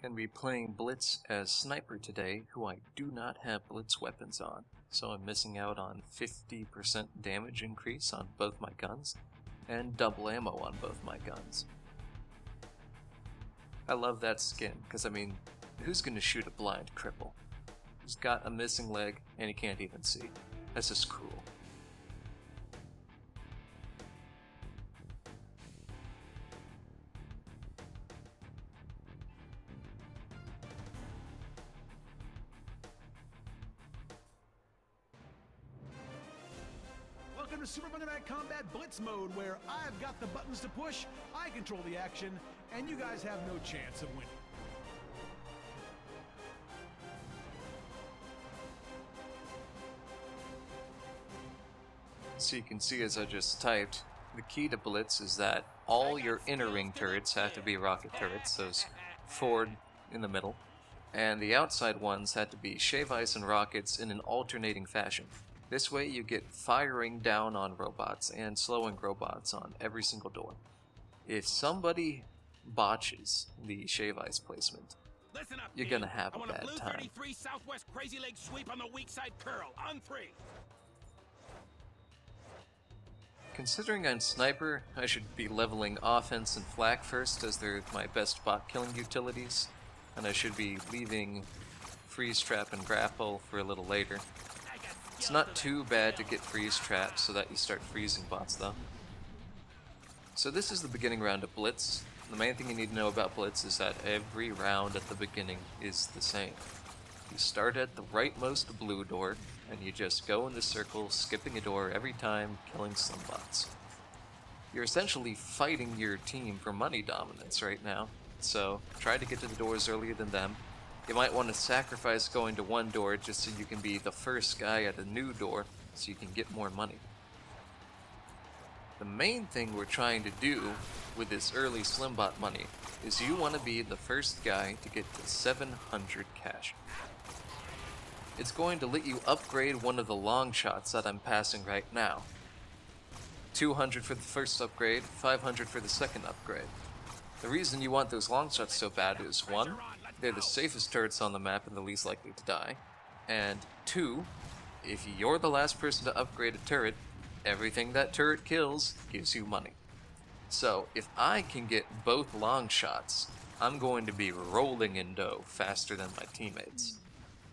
Gonna be playing Blitz as Sniper today, who I do not have Blitz weapons on, so I'm missing out on 50% damage increase on both my guns, and double ammo on both my guns. I love that skin, because I mean, who's gonna shoot a blind cripple? He's got a missing leg, and he can't even see. That's just cruel. Welcome to Super Fundamental Combat Blitz mode, where I've got the buttons to push, I control the action, and you guys have no chance of winning. So you can see, as I just typed, the key to Blitz is that all your inner ring turrets have to be rocket turrets, those forward in the middle, and the outside ones had to be shave ice and rockets in an alternating fashion. This way you get firing down on robots and slowing robots on every single door. If somebody botches the shave ice placement, you're gonna have a bad time. 33 Southwest crazy leg sweep on the weak side curl on 3. Considering I'm Sniper, I should be leveling offense and flak first, as they're my best bot killing utilities, and I should be leaving freeze trap and grapple for a little later. It's not too bad to get freeze trapped so that you start freezing bots though. So this is the beginning round of Blitz. The main thing you need to know about Blitz is that every round at the beginning is the same. You start at the rightmost blue door, and you just go in the circle, skipping a door every time, killing some bots. You're essentially fighting your team for money dominance right now, so try to get to the doors earlier than them. You might want to sacrifice going to one door just so you can be the first guy at a new door, so you can get more money. The main thing we're trying to do with this early Slimbot money is you want to be the first guy to get to 700 cash. It's going to let you upgrade one of the long shots that I'm passing right now. 200 for the first upgrade, 500 for the second upgrade. The reason you want those long shots so bad is, one, they're the safest turrets on the map and the least likely to die, and two, if you're the last person to upgrade a turret, everything that turret kills gives you money. So if I can get both long shots, I'm going to be rolling in dough faster than my teammates.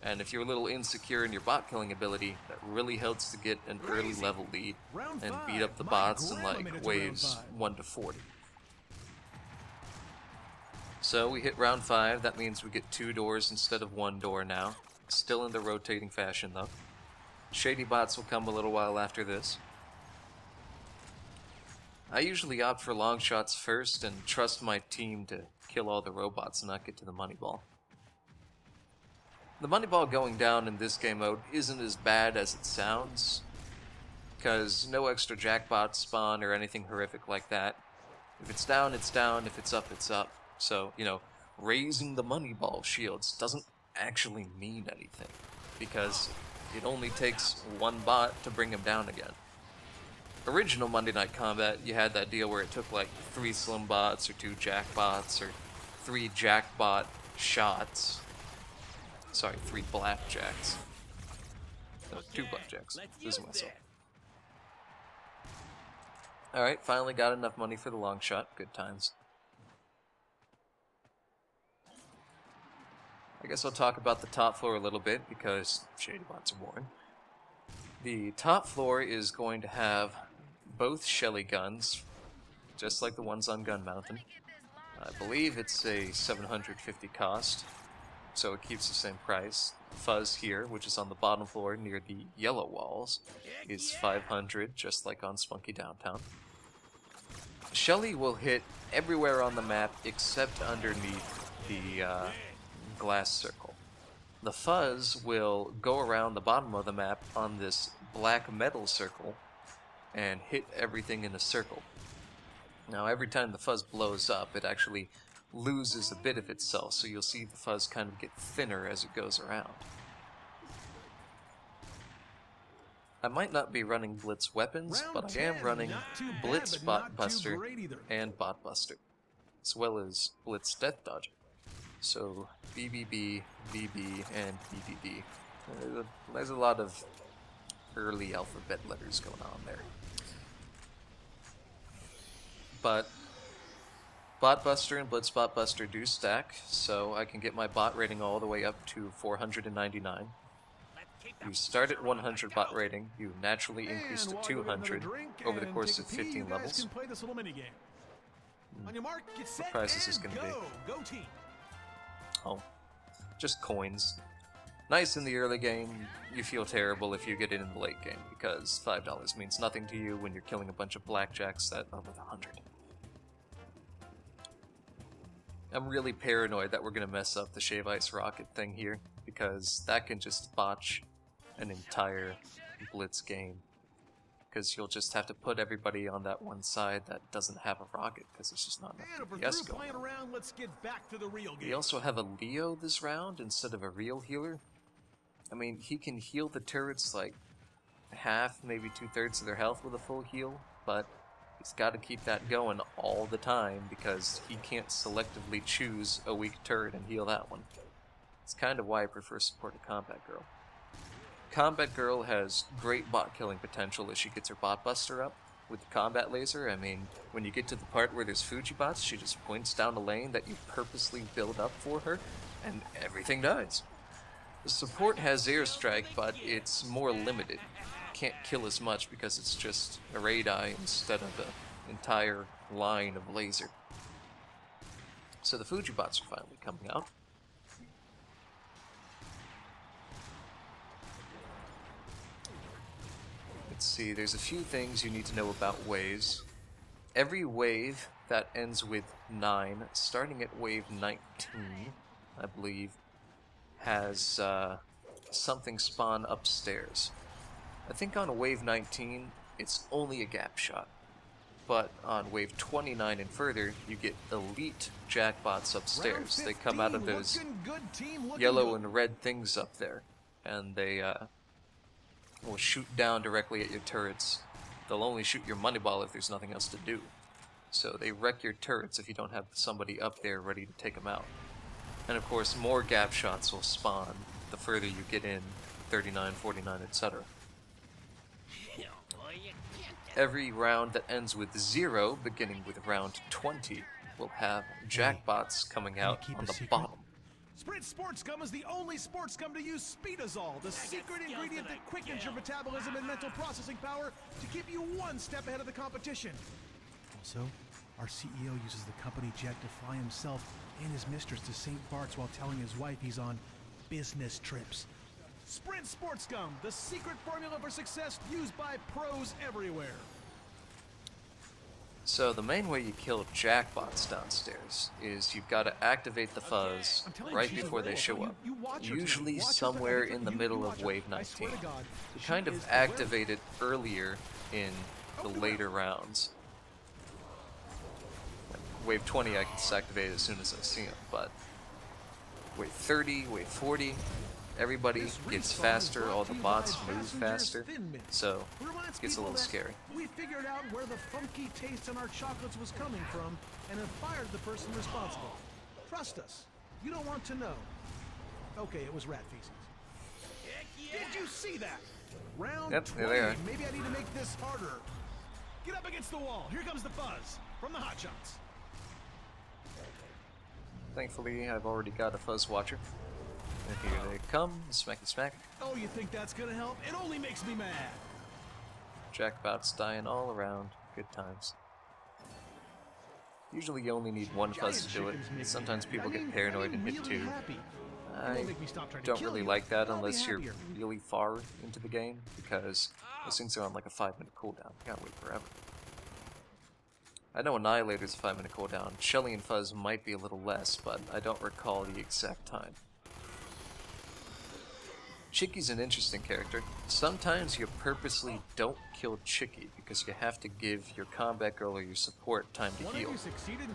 And if you're a little insecure in your bot killing ability, that really helps to get an early level lead and beat up the bots in like waves 1 to 40. So we hit round 5, that means we get 2 doors instead of 1 door now. Still in the rotating fashion though. Shady bots will come a little while after this. I usually opt for long shots first and trust my team to kill all the robots and not get to the money ball. The money ball going down in this game mode isn't as bad as it sounds, because no extra jackbots spawn or anything horrific like that. If it's down, it's down. If it's up, it's up. So, you know, raising the money ball shields doesn't actually mean anything, because it only takes one bot to bring him down again. Original Monday Night Combat, you had that deal where it took like 3 slim bots or 2 jackbots or 3 jackbot shots. Sorry, 3 blackjacks. No, 2 blackjacks. Losing myself. Alright, finally got enough money for the long shot. Good times. I guess I'll talk about the top floor a little bit, because shady bots are boring. The top floor is going to have both Shelly guns, just like the ones on Gun Mountain. I believe it's a 750 cost, so it keeps the same price. Fuzz here, which is on the bottom floor near the yellow walls, is 500, just like on Spunky Downtown. Shelly will hit everywhere on the map except underneath the glass circle. The Fuzz will go around the bottom of the map on this black metal circle and hit everything in a circle. Now every time the Fuzz blows up, it actually loses a bit of itself, so you'll see the Fuzz kind of get thinner as it goes around. I might not be running Blitz weapons, but I am running Blitz Bot Buster and Bot Buster, as well as Blitz Death Dodger. So BBB, BB, and BDD. There's a lot of early alphabet letters going on there. But Botbuster and Blitz Botbuster do stack, so I can get my bot rating all the way up to 499. You start at 100 bot rating, you naturally increase to 200 over the course of 15 levels. What price is this going to be? Oh, just coins. Nice in the early game, you feel terrible if you get it in the late game, because $5 means nothing to you when you're killing a bunch of blackjacks at over 100. I'm really paranoid that we're going to mess up the Shave Ice Rocket thing here, because that can just botch an entire Blitz game. Because you'll just have to put everybody on that one side that doesn't have a rocket, because there's just not enough DPS going on. Let's get back to the real game. We also have a Leo this round instead of a real healer. I mean, he can heal the turrets like half, maybe 2/3 of their health with a full heal, but he's got to keep that going all the time because he can't selectively choose a weak turret and heal that one. It's kind of why I prefer support to Combat Girl. Combat Girl has great bot killing potential as she gets her bot buster up with the combat laser. I mean, when you get to the part where there's Fuji bots, she just points down a lane that you purposely build up for her, and everything dies. The support has airstrike, but it's more limited. Can't kill as much because it's just a radii instead of an entire line of laser. So the Fuji bots are finally coming out. Let's see, there's a few things you need to know about waves. Every wave that ends with 9, starting at wave 19, I believe, has something spawn upstairs. I think on wave 19, it's only a gap shot. But on wave 29 and further, you get elite jackbots upstairs. They come out of those yellow and red things up there. And they will shoot down directly at your turrets. They'll only shoot your money ball if there's nothing else to do. So they wreck your turrets if you don't have somebody up there ready to take them out. And of course, more gap shots will spawn the further you get in, 39, 49, etc. Every round that ends with 0, beginning with round 20, will have jackbots coming out on the bottom. Sprint Sports Gum is the only sports gum to use speedazole, the secret ingredient that quickens your metabolism and mental processing power to keep you one step ahead of the competition. Also, our CEO uses the company jet to fly himself and his mistress to St. Bart's while telling his wife he's on business trips. Sprint Sports Gum, the secret formula for success used by pros everywhere. So the main way you kill jackbots downstairs is you've got to activate the Fuzz right before they show up, usually somewhere in the middle of wave 19. You kind of activate it earlier in the later rounds. Wave 20 I can just activate as soon as I see them, but wave 30, wave 40, everybody gets faster, all the bots move faster, so it gets a little scary. We figured out where the funky taste in our chocolates was coming from and have fired the person responsible. Trust us, you don't want to know. Okay, it was rat feces. Did you see that? Round 20. There they are. Maybe I need to make this harder. Get up against the wall. Here comes the Fuzz from the Hot Shots. Thankfully, I've already got a Fuzz Watcher. And here they come, smacky smack. Oh, you think that's gonna help? It only makes me mad. Jackbots dying all around. Good times. Usually you only need one Fuzz to do it. Sometimes people get paranoid and hit 2. I don't really like that unless you're really far into the game, because those things are on like a 5-minute cooldown. You gotta wait forever. I know Annihilator's a 5-minute cooldown. Shelly and Fuzz might be a little less, but I don't recall the exact time. Chicky's an interesting character. Sometimes you purposely don't kill Chicky because you have to give your combat girl or your support time to heal.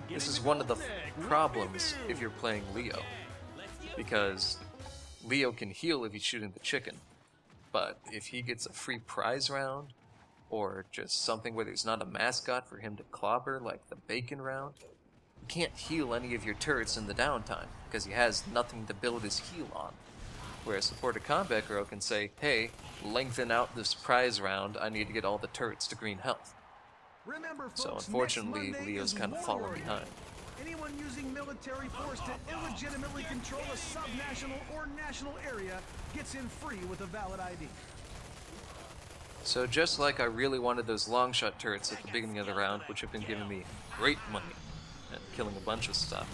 This is one of the problems if you're playing Leo, because Leo can heal if he's shooting the chicken, but if he gets a free prize round, or just something where there's not a mascot for him to clobber, like the bacon round, you can't heal any of your turrets in the downtime, because he has nothing to build his heal on. Whereas Support a Combat Girl can say, hey, lengthen out this prize round, I need to get all the turrets to green health. Remember, folks, So unfortunately, next Monday Leo's is kind of Warrior fallen Day. behind. Anyone using military force to illegitimately control a sub-national or national area gets in free with a valid ID. So just like I really wanted those long shot turrets at the beginning of the round, which have been giving me great money and killing a bunch of stuff,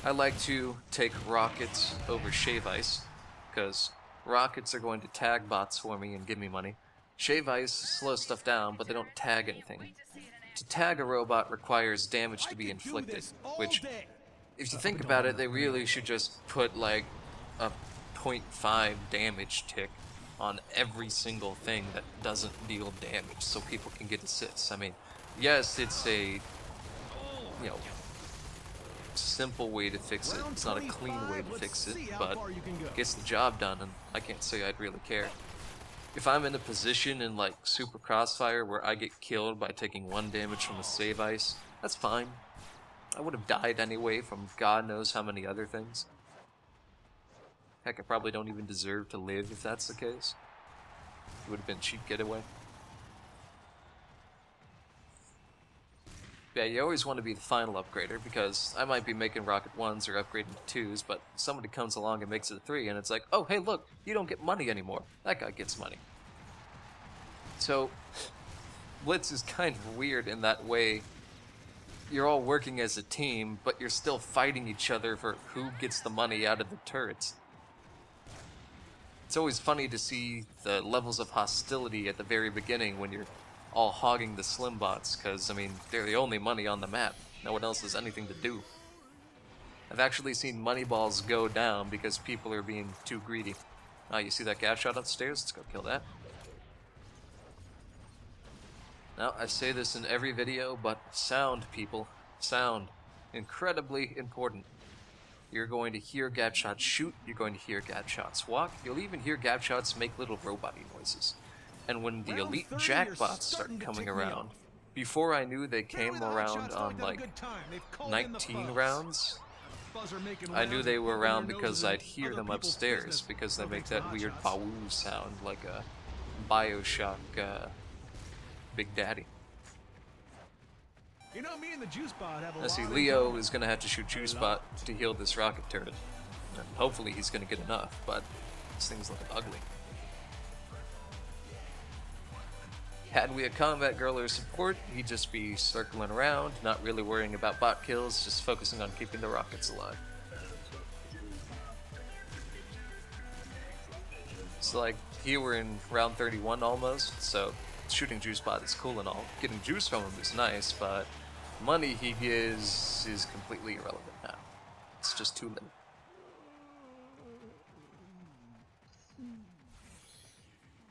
I like to take rockets over shave ice, because rockets are going to tag bots for me and give me money. Shave ice slows stuff down, but they don't tag anything. To tag a robot requires damage to be inflicted, which, if you think about it, they really should just put like a 0.5 damage tick on every single thing that doesn't deal damage so people can get assists. I mean, yes, it's a, you know, simple way to fix it. It's not a clean way to fix it, but it gets the job done, and I can't say I'd really care. If I'm in a position in like Super Crossfire where I get killed by taking 1 damage from a save ice, that's fine. I would have died anyway from God knows how many other things. Heck, I probably don't even deserve to live if that's the case. It would have been a cheap getaway. Yeah, you always want to be the final upgrader, because I might be making Rocket 1s or upgrading to 2s, but somebody comes along and makes it a 3, and it's like, oh, hey, look, you don't get money anymore. That guy gets money. So, Blitz is kind of weird in that way. You're all working as a team, but you're still fighting each other for who gets the money out of the turrets. It's always funny to see the levels of hostility at the very beginning when you're all hogging the slim bots, because, I mean, they're the only money on the map. No one else has anything to do. I've actually seen money balls go down because people are being too greedy. Ah, you see that gas shot upstairs? Let's go kill that. Now, I say this in every video, but sound, people. Sound. Incredibly important. You're going to hear gat shots shoot, you're going to hear gat shots walk, you'll even hear gat shots make little robot noises. And when the elite jackbots start coming around, before I knew they came around on like 19 rounds, I knew they were around because I'd hear them upstairs, because they make that weird bawoo sound like a Bioshock Big Daddy. You know, me and the Juice Bot have a I see lot Leo is going to have to shoot Juice Bot to heal this rocket turret. And hopefully he's going to get enough, but this thing's looking ugly. Had we a combat girl or support, he'd just be circling around, not really worrying about bot kills, just focusing on keeping the rockets alive. It's like here we're in round 31 almost, so shooting Juice Bot is cool and all. Getting juice from him is nice, but money he gives is completely irrelevant now. It's just too limited.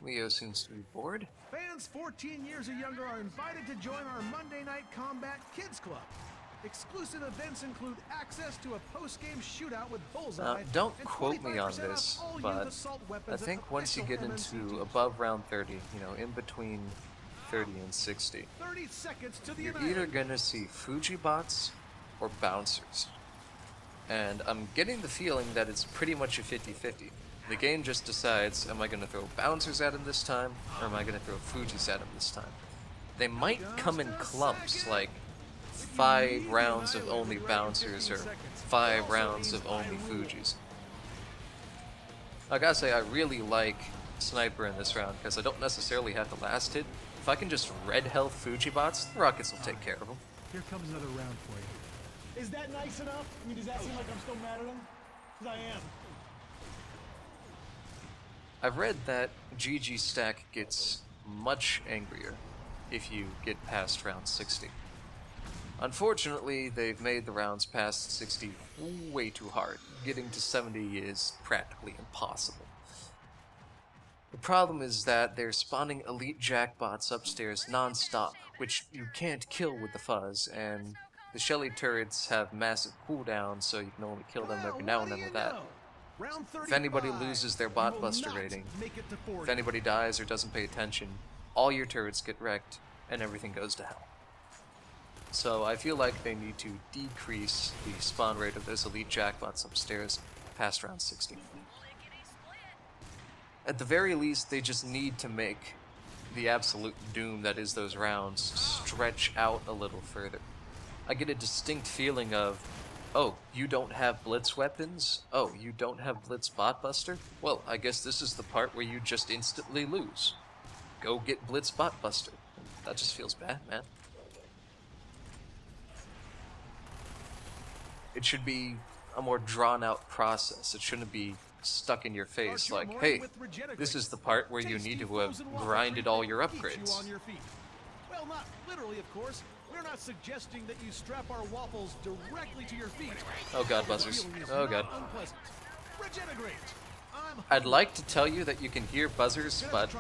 Leo seems to be bored. Fans 14 years or younger are invited to join our Monday Night Combat Kids Club. Exclusive events include access to a post-game shootout with Bullseye. Don't quote me on this, but I think once you get into above round 30, you know, in between 30 and 60, 30 seconds to the you're either gonna see Fuji bots or bouncers. And I'm getting the feeling that it's pretty much a 50-50. The game just decides, am I going to throw bouncers at him this time, or am I going to throw Fujis at him this time? They might come in clumps, like 5 rounds of only bouncers, or 5 rounds of only Fujis. I gotta say, I really like Sniper in this round, because I don't necessarily have to last hit. If I can just red health Fuji bots, the rockets will take care of them. Here comes another round for you. Is that nice enough? I mean, does that seem like I'm still mad at him? Because I am. I've read that GG stack gets much angrier if you get past round 60. Unfortunately, they've made the rounds past 60 way too hard. Getting to 70 is practically impossible. The problem is that they're spawning elite jackbots upstairs non-stop, which you can't kill with the Fuzz, and the Shelly turrets have massive cooldowns, so you can only kill them every now and then with that. If anybody loses their bot buster rating, if anybody dies or doesn't pay attention, all your turrets get wrecked, and everything goes to hell. So I feel like they need to decrease the spawn rate of those elite jackpots upstairs past round 60. At the very least, they just need to make the absolute doom that is those rounds stretch out a little further. I get a distinct feeling of, oh, you don't have Blitz weapons? Oh, you don't have Blitz Botbuster? Well, I guess this is the part where you just instantly lose. Go get Blitz Botbuster. That just feels bad, man. It should be a more drawn-out process. It shouldn't be stuck in your face like, hey, this is the part where you need to have grinded all your upgrades. Well, not literally, of course. We're not suggesting that you strap our waffles directly to your feet. Oh god, buzzers. Oh god. Regenerate. I'd like to tell you that you can hear buzzers, but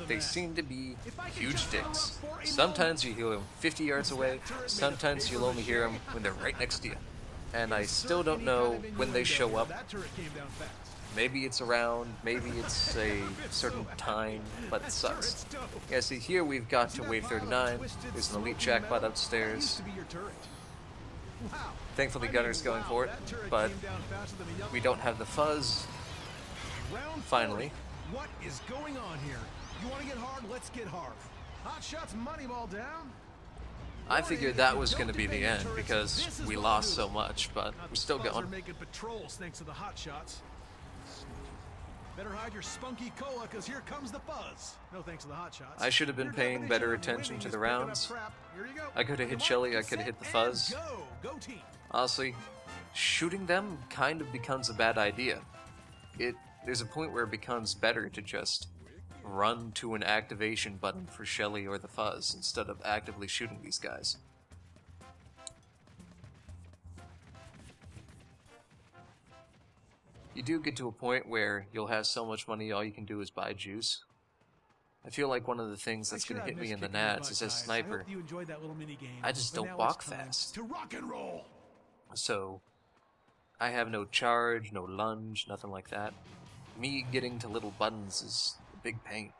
they seem to be huge dicks. Sometimes you hear them 50 yards away, sometimes you'll only hear them when they're right next to you. And I still don't know when they show up. Maybe it's around, maybe it's a certain time, but it sucks. Yeah, see, here we've got to wave 39. There's an elite jackpot upstairs. Thankfully, Gunner's going for it, but we don't have the Fuzz. Finally. What is going on here? You want to get hard? Let's get hard. Hot shots, money ball down. I figured that was going to be the end because we lost so much, but we're still going. Making patrols thanks to the hot shots. Better hide your spunky cola, because here comes the Fuzz. No thanks to the hot shots. I should have been paying better attention to the rounds. I could have hit Shelly, I could have hit the Fuzz. Honestly, shooting them kind of becomes a bad idea. There's a point where it becomes better to just run to an activation button for Shelly or the Fuzz instead of actively shooting these guys. You do get to a point where you'll have so much money all you can do is buy juice. I feel like one of the things that's going to hit me in the nads is as sniper, I just don't walk fast. So, I have no charge, no lunge, nothing like that. Me getting to little buttons is a big pain.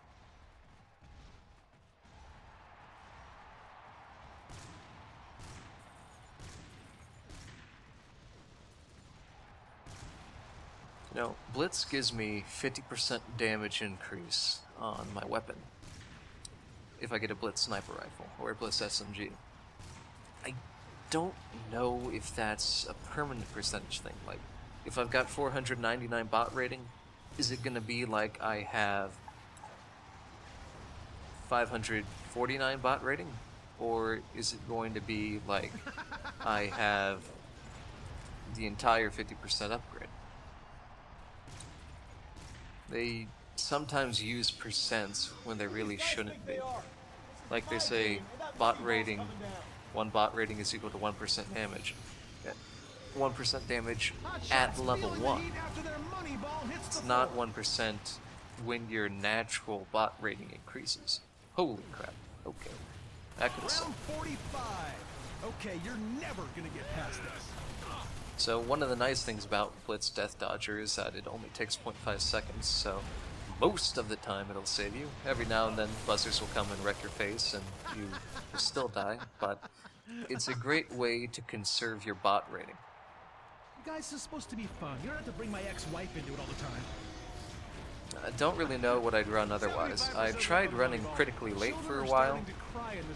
You know, Blitz gives me 50% damage increase on my weapon if I get a Blitz sniper rifle or a Blitz SMG. I don't know if that's a permanent percentage thing. Like, if I've got 499 bot rating, is it going to be like I have 549 bot rating? Or is it going to be like I have the entire 50% upgrade? They sometimes use percents when they really shouldn't be. Like they say, bot rating, one bot rating is equal to 1% damage. 1% damage at level 1. It's not 1% when your natural bot rating increases. Holy crap. Okay. That could have sucked. Okay, you're never gonna get past this. So one of the nice things about Blitz Death Dodger is that it only takes 0.5 seconds, so most of the time it'll save you. Every now and then buzzers will come and wreck your face and you will still die, but it's a great way to conserve your bot rating. You guys, this is supposed to be fun. You don't have to bring my ex-wife into it all the time. I don't really know what I'd run otherwise. I've tried running critically late for a while.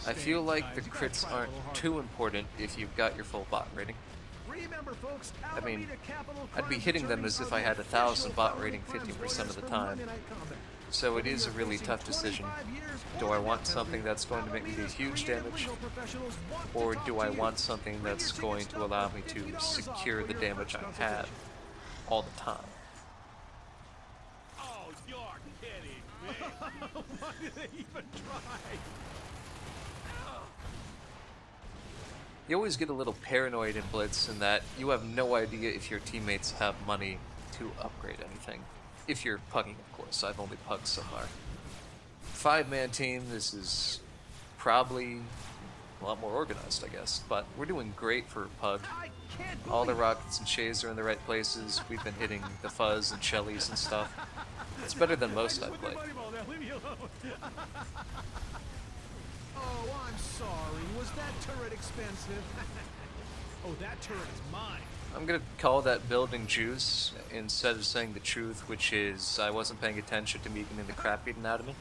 I feel like the crits aren't too important if you've got your full bot rating. I mean, I'd be hitting them as if I had 1,000 bot rating 50% of the time. So it is a really tough decision. Do I want something that's going to make me do huge damage? Or do I want something that's going to allow me to secure the damage I have all the time? Oh, you're kidding me. Why did they even try? You always get a little paranoid in Blitz in that you have no idea if your teammates have money to upgrade anything. If you're pugging, of course. I've only pugged so far. 5-man team, this is probably a lot more organized, I guess. But we're doing great for pug. All the rockets and shays are in the right places. We've been hitting the Fuzz and Shellys and stuff. It's better than most I've played. Oh, I'm sorry. Was that turret expensive? Oh, that turret is mine. I'm gonna call that building juice instead of saying the truth, which is I wasn't paying attention to me getting the crap beaten out of me.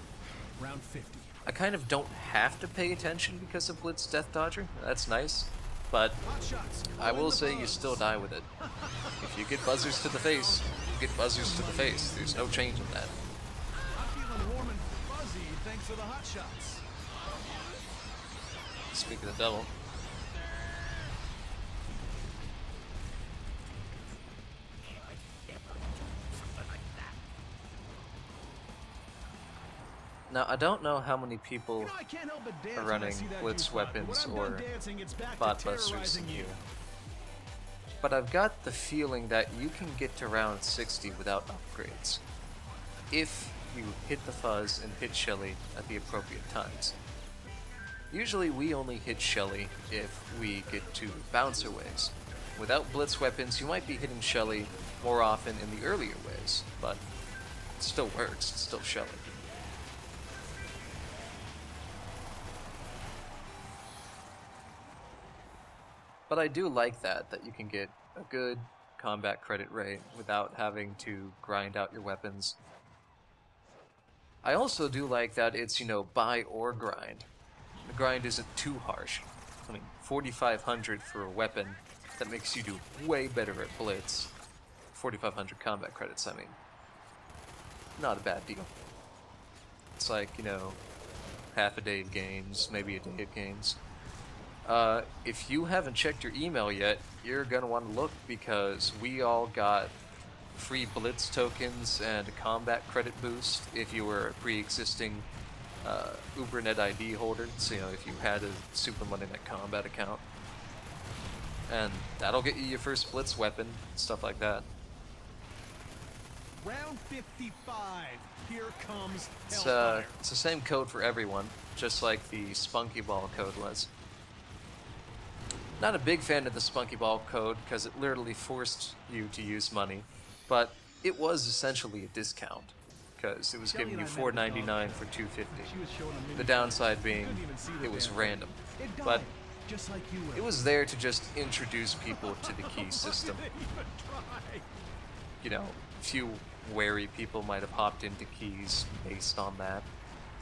Round 50. I kind of don't have to pay attention because of Blitz Death Dodger. That's nice. But Hot shots. I will say you still die with it. If you get buzzers to the face, you get buzzers to the face. There's no change in that. I'm feeling warm and fuzzy thanks to the hot shots. Speak of the devil. Now, I don't know how many people I can't help but dance are when I running see that Blitz juice box. weapons When I'm or done dancing, it's back to bot busters terrorizing in you. here. But I've got the feeling that you can get to round 60 without upgrades. If you hit the Fuzz and hit Shelly at the appropriate times. Usually we only hit Shelly if we get to bouncer waves. Without Blitz weapons, you might be hitting Shelly more often in the earlier waves, but it still works, it's still Shelly. But I do like that you can get a good combat credit rate without having to grind out your weapons. I also do like that it's, buy or grind. The grind isn't too harsh. I mean, 4,500 for a weapon, that makes you do way better at Blitz. 4,500 combat credits, I mean. Not a bad deal. It's like, half a day of gains, maybe a day of gains. If you haven't checked your email yet, you're gonna want to look because we all got free Blitz tokens and a combat credit boost if you were a pre-existing UberNet ID holder, so if you had a Super Monday Night Combat account. And that'll get you your first Blitz weapon, stuff like that. Round 55. Here comes It's Hellfire. the same code for everyone, just like the Spunky Ball code was. Not a big fan of the Spunky Ball code because it literally forced you to use money, but it was essentially a discount because it was giving you $4.99 for $2.50. She was showing a mini The downside being couldn't even see the it was damn random, thing. It died, but just like you it was there to just introduce people to the key system. Few wary people might have hopped into keys based on that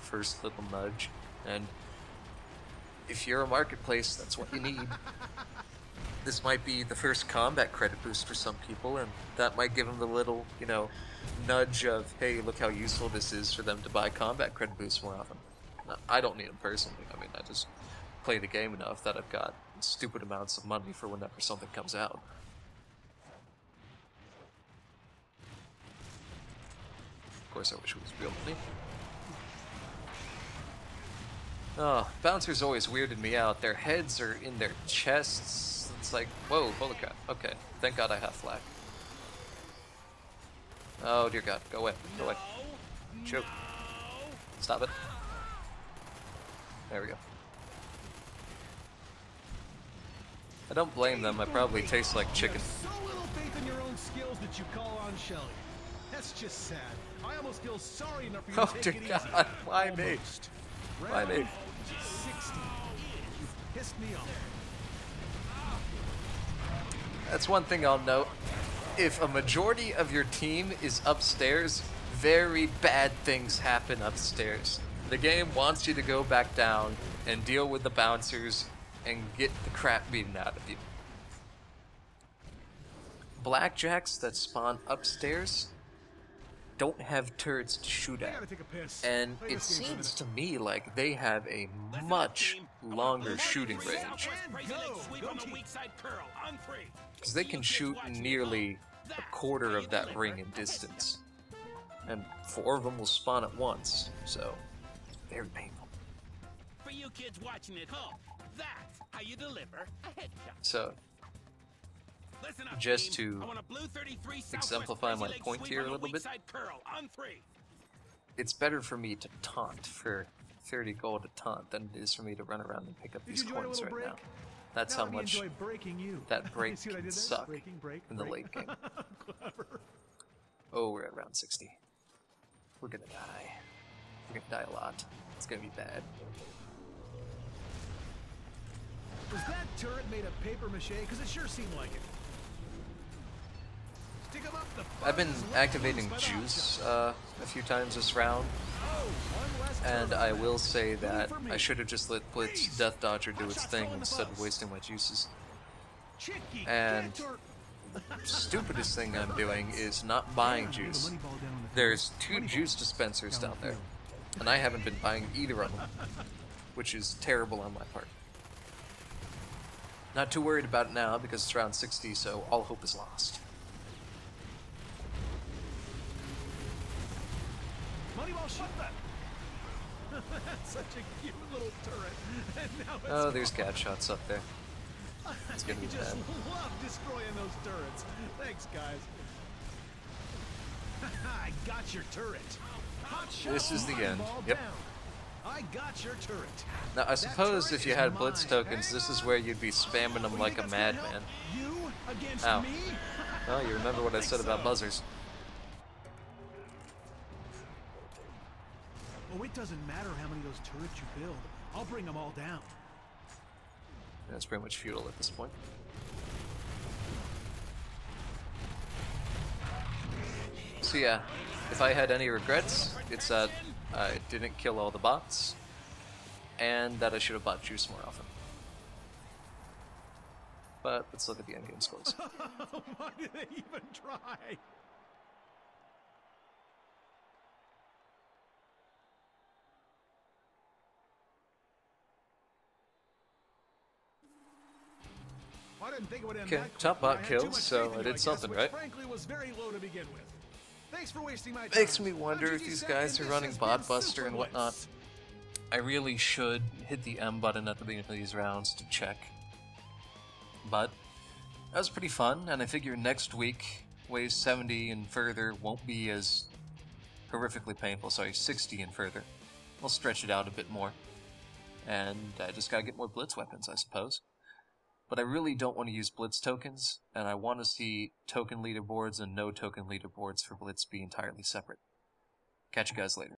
first little nudge, and if you're a marketplace, that's what you need. This might be the first combat credit boost for some people, and that might give them the little, nudge of, hey, look how useful this is for them to buy combat credit boosts more often. Now, I don't need them personally. I mean, I just play the game enough that I've got stupid amounts of money for whenever something comes out. Of course, I wish it was real money. Oh, bouncers always weirded me out. Their heads are in their chests. It's like, whoa, holy crap. Okay, thank God I have flag. Oh dear God, go away, go away. Choke. Stop it. There we go. I don't blame them, I probably taste like chicken. You have so little faith in your own skills that you call on Shelly. That's just sad. I almost feel sorry enough for you Oh to dear take it God, easy. why me? Almost. Why me? Round 60. You've pissed me off. That's one thing I'll note. If a majority of your team is upstairs, very bad things happen upstairs. The game wants you to go back down and deal with the bouncers and get the crap beaten out of you. Blackjacks that spawn upstairs don't have turrets to shoot I at. gotta take a piss. And Play it this game for a seems to me like they have a much longer shooting range. Because they can shoot nearly a quarter of that ring in distance. And 4 of them will spawn at once, so very painful. For you kids watching at home, that's how you deliver a headshot. So, Listen up, just team. to I want a blue 33 southwest exemplify my crazy leg point sweep here on a the little weak bit, side curl on 3. it's better for me to taunt for 30 gold a taunt than it is for me to run around and pick up Did these you enjoy a coins little right break? now. That's Now how let me much enjoy breaking you. that break See what I can did there? suck Breaking, break, in the break. late game. Clever. Oh, we're at round 60. We're gonna die. We're gonna die a lot. It's gonna be bad. Was that turret made of paper mache? Because it sure seemed like it. Stick 'em up, the I've been Fuzz is let activating loose by the juice hotshot. a few times this round, Oh, one less and turret I left. will say Moving that for me. I should have just let Blitz Freeze. Death Dodger do its Hotshot's thing calling the instead of Fuzz. wasting my juices. Chicky, And get her. stupidest thing I'm doing is not buying juice. There's 2 juice dispensers down there, and I haven't been buying either of them, which is terrible on my part. Not too worried about it now because it's round 60, so all hope is lost. Moneyball, shoot that. That's such a cute little turret. And now it's Oh, there's cat shots up there. It's gonna be You just bad. love destroying those turrets. Thanks, guys. I got your turret. Hot shot, This is the end. Moneyball Yep. down. I got your turret. Now, I suppose turret if you is had Blitz mine. tokens, Hang this is on. where you'd be spamming them You like think a that's gonna madman. help? You against Ow. me? Oh, you remember what I said about buzzers. Oh, it doesn't matter how many of those turrets you build. I'll bring them all down. That's pretty much futile at this point. So yeah, if I had any regrets, it's that I didn't kill all the bots, and that I should have bought juice more often. But let's look at the endgame scores. Why did they even try? I didn't think it would end Okay, that quick, top but bot I had killed, too much so faith in I you, did guess, something which right. Frankly, was very low to begin with. Thanks for wasting my time. Makes me wonder I'm if these GG guys Second, are this running has Bot been Buster Super and whatnot. Blitz. I really should hit the M button at the beginning of these rounds to check. But that was pretty fun, and I figure next week, wave 70 and further won't be as horrifically painful. Sorry, 60 and further. We'll stretch it out a bit more. And I just gotta get more Blitz weapons, I suppose. But I really don't want to use Blitz tokens, and I want to see token leaderboards and no token leaderboards for Blitz be entirely separate. Catch you guys later.